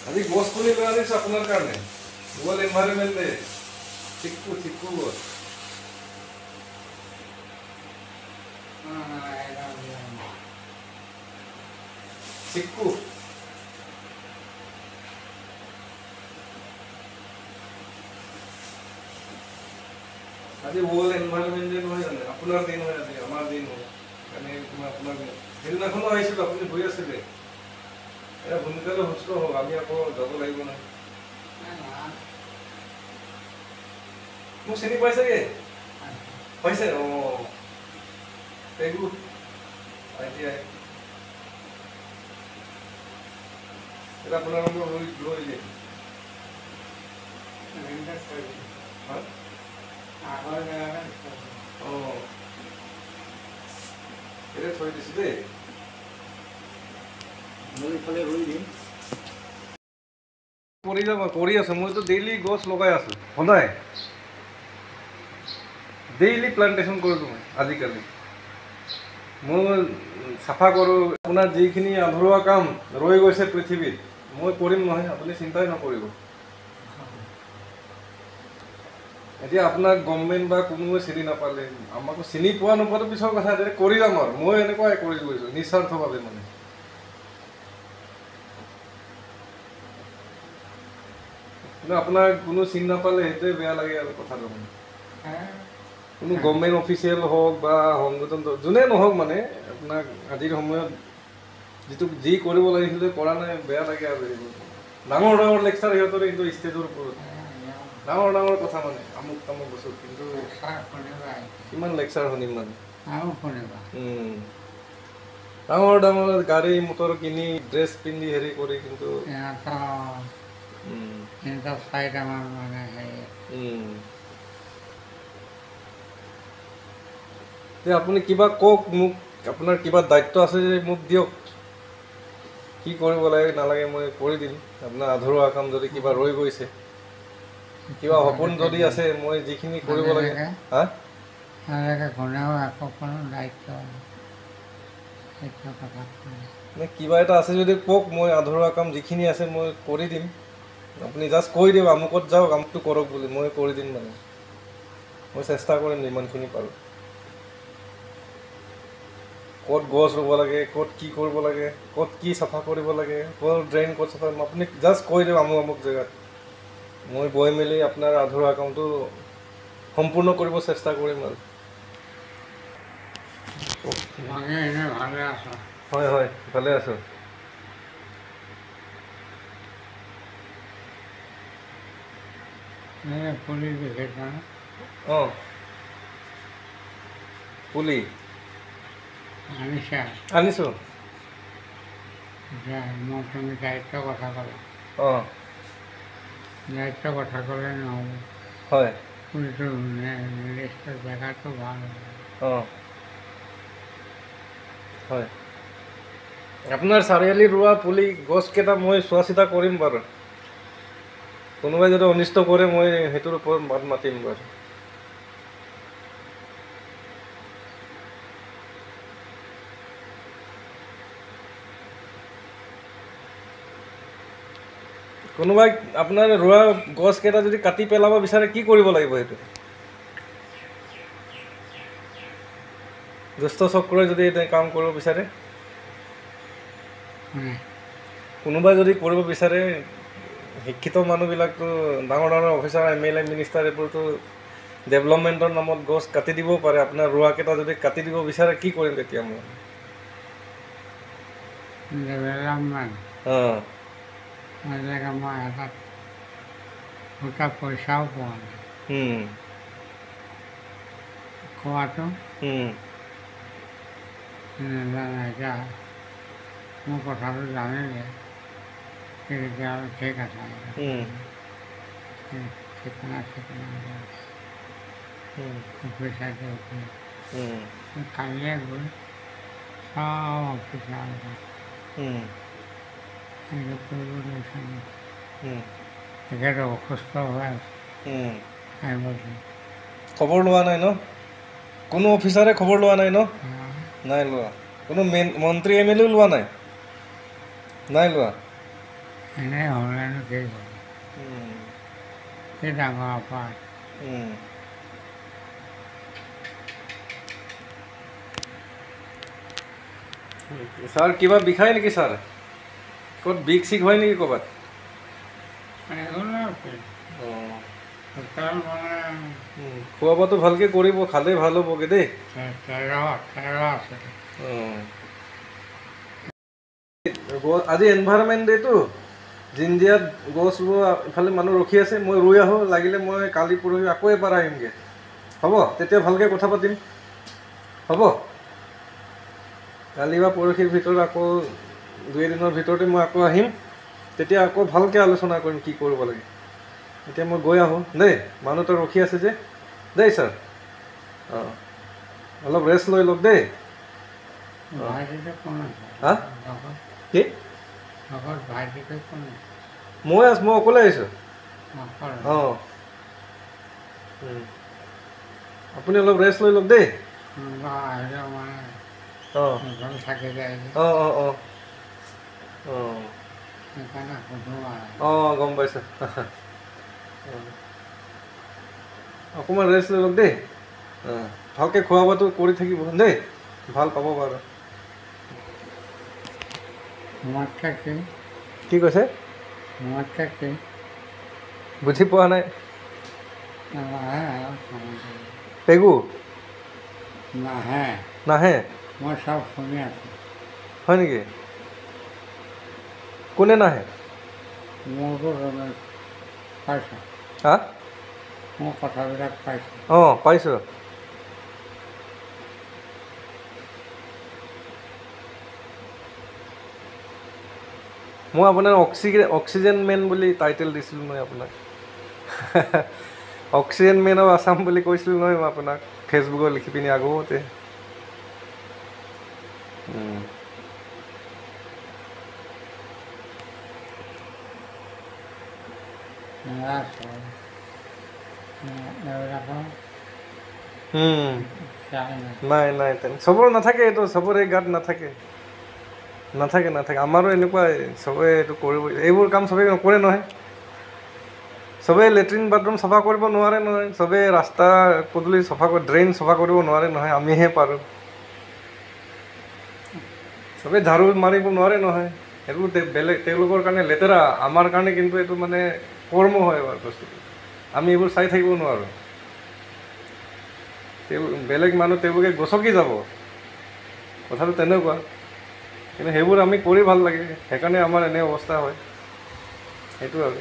আজি গছ পুলি লৈ আনিছো আপোনাৰ কাৰণে ৱৰ্ল্ড এনভাইৰনমেণ্ট ডে চিক্কু গছ চিক্কু আজি ৱৰ্ল্ড এনভাইৰনমেণ্ট ডে নহয় জানো আপোনাৰ দিন হয় আজি আমাৰ দিন হয় কাৰণে মই আপোনাক সেইদিনাখনো আহিছিলোঁ আপুনি গৈ আছিলে এয়া সোনকালে সুস্থ হওক আমি আকৌ যাব লাগিব নহয় মোক চিনি পাইছেগে পাইছে অঁ পেগু এতিয়া এটা আপোনাৰ নম্বৰ লৈ দিয়ে অঁ এতিয়া থৈ দিছোঁ দেই মই ইফালে ৰুই দিম কৰি আছোঁ মইতো ডেইলি গছ লগাই আছোঁ সদায় ডেইলি প্লান্টেশ্যন কৰোঁ মই আজিকালি মই চাফা কৰোঁ আপোনাৰ যিখিনি আধৰুৱা কাম ৰৈ গৈছে পৃথিৱীত মই কৰিম নহয় আপুনি চিন্তাই নকৰিব এতিয়া আপোনাক গভৰ্ণমেণ্ট বা কোনোৱে চিনি নাপালে আমাকো চিনি পোৱা নোপোৱাটো পিছৰ কথা এতিয়া কৰি যাম আৰু মই এনেকুৱাই কৰি গৈছোঁ নিস্বাৰ্থভাৱে মানে কিন্তু আপোনাক কোনো চিনি নাপালে সেইটোৱে বেয়া লাগে আৰু কথাটো মানে কোনো গভৰ্ণমেণ্ট অফিচিয়েল হওক বা সংগঠন যোনে নহওক মানে আপোনাক আজিৰ সময়ত যি কৰিব লাগিছিলে কৰা নাই বেয়া লাগে আৰু এইবোৰ ডাঙৰ লেকচাৰ সিহঁতৰ কিন্তু ষ্টেজৰ ওপৰত ডাঙৰ কথা মানে আমুক তামুক বস্তু কিন্তু কিমান লেকচাৰ শুনিম মানে ডাঙৰ গাড়ী মটৰ কিনি ড্ৰেছ পিন্ধি হেৰি কৰি কিন্তু আপুনি কিবা কওক মোক আপোনাৰ কিবা দায়িত্ব আছে যে মোক দিয়ক কি কৰিব লাগে নালাগে মই কৰি দিম আপোনাৰ আধৰুৱা কাম যদি কিবা ৰৈ গৈছে কিবা সপোন যদি আছে মই যিখিনি কৰিব লাগে কিবা এটা আছে যদি কওক মই আধৰুৱা কাম যিখিনি আছে মই কৰি দিম আপুনি জাষ্ট কৈ দিয়ক আমুকত যাওক আমুকটো কৰক বুলি মই কৰি দিম মানে মই চেষ্টা কৰিম যিমানখিনি পাৰোঁ ক'ত গছ ৰুব লাগে ক'ত কি কৰিব লাগে ক'ত কি চাফা কৰিব লাগে ক'ত ড্ৰেইন ক'ত চাফা আপুনি জাষ্ট কৈ দিয়ক আমুক জেগাত মই গৈ মেলি আপোনাৰ আধৰুৱা কামটো সম্পূৰ্ণ কৰিব চেষ্টা কৰিম আৰু হয় ভালে আছোঁ অঁ পুলি আনিছোঁ তুমি দায়িত্ব কথা ক'লা অঁ দায়িত্ব কথা ক'লে নহ'ব হয় পুলিটো নিৰ্দিষ্ট জেগাটো ভাল হ'ব অঁ হয় আপোনাৰ চাৰিআলি ৰোৱা পুলি গছকেইটা মই চোৱা চিতা কৰিম বাৰু কোনোবাই যদি অনিষ্ট কৰে মই সেইটোৰ ওপৰত মাত মাতিম বাৰু কোনোবাই আপোনাৰ ৰোৱা গছকেইটা যদি কাটি পেলাব বিচাৰে কি কৰিব লাগিব সেইটো দুষ্ট চক্ৰই যদি এটা কাম কৰিব বিচাৰে কোনোবাই যদি কৰিব বিচাৰে শিক্ষিত মানুহবিলাকতো ডাঙৰ অফিচাৰ MLA মিনিষ্টাৰ এইবোৰতো ডেভেলপমেণ্টৰ নামত গছ কাটি দিবও পাৰে আপোনাৰ ৰোৱাকেইটা যদি কাটি দিব বিচাৰে কি কৰিম তেতিয়া মই অঁ মই এটা দুটা পইচাও পোৱা নাই খোৱাটো নাজানে এতিয়া মোৰ কথাটো জানিলে তেতিয়া আৰু ঠিক আছে ঠিকনা অফিচাৰটো কালিয়ে গৈ চব অফিচাৰ সেইটো কৰিব লৈছে তেখেতে অসুস্থ হৈ আছে খবৰ লোৱা নাই ন কোনো অফিচাৰে খবৰ লোৱা নাই ন নাই লোৱা কোনো মন্ত্ৰী MLA লোৱা নাই নাই লোৱা এনেই হ'লেনো কি হ'ব কি ডাঙৰ অপৰাধ ছাৰ কিবা বিষায় নেকি ছাৰ ক'ত বিষ চিক হয় নেকি ক'ৰবাত অঁ খোৱা বোৱাটো ভালকৈ কৰিব খালেই ভাল হ'বগৈ দেই আজি এনভাইৰনমেণ্ট ডে'টো জিঞ্জিয়াত গছ ৰোৱা ইফালে মানুহ ৰখি আছে মই ৰুই আহোঁ লাগিলে মই কালি পৰহি আকৌ এবাৰ আহিমগৈ হ'ব তেতিয়া ভালকৈ কথা পাতিম হ'ব কালি বা পৰহিৰ ভিতৰত আকৌ 2 দিনৰ ভিতৰতে মই আকৌ আহিম তেতিয়া আকৌ ভালকৈ আলোচনা কৰিম কি কৰিব লাগে এতিয়া মই গৈ আহোঁ দেই মানুহটো ৰখি আছে যে দেই ছাৰ অঁ অলপ ৰেষ্ট লৈ লওক দেই হা কি মই অকলে আহিছোঁ অঁ আপুনি অলপ ৰেষ্ট লৈ লওক দেই অঁ অঁ অঁ অঁ অঁ অঁ গম পাইছোঁ অকণমান ৰেষ্ট লৈ লওক দেই অঁ ভালকৈ খোৱা বোৱাটো কৰি থাকিব দেই ভাল পাব বাৰু কি কৈছে বুজি পোৱা নাই পেগু নাহে মই চব শুনি আছোঁ হয় নেকি কোনে নাহে মোৰতো পাইছোঁ হা মোৰ কথাবিলাক পাইছোঁ অঁ পাইছোঁ মই আপোনাৰ অক্সিজেন মেন বুলি টাইটেল দিছিলোঁ মই আপোনাক অক্সিজেন মেন অফ আছাম বুলি কৈছিলোঁ নহয় মই আপোনাক ফেচবুকত লিখি পিনি আগতে নাই নাই চবৰ নাথাকে এইটো চবৰে গাত নাথাকে আমাৰো এনেকুৱা চবে এইটো কৰিব এইবোৰ কাম চবেই নকৰে নহয় চবেই লেট্ৰিন বাথৰুম চাফা কৰিব নোৱাৰে নহয় চবেই ৰাস্তা পদূলি চাফা কৰি ড্ৰেইন চাফা কৰিব নোৱাৰে নহয় আমিহে পাৰোঁ চবেই ঝাৰু মাৰিব নোৱাৰে নহয় এইটো বেলেগ তেওঁলোকৰ কাৰণে লেতেৰা আমাৰ কাৰণে কিন্তু এইটো মানে কৰ্ম হয় বস্তুটো আমি এইবোৰ চাই থাকিব নোৱাৰোঁ বেলেগ মানুহ তেওঁলোকে গছকি যাব কথাটো তেনেকুৱা কিন্তু সেইবোৰ আমি কৰি ভাল লাগে সেইকাৰণে আমাৰ এনে অৱস্থা হয় সেইটো আৰু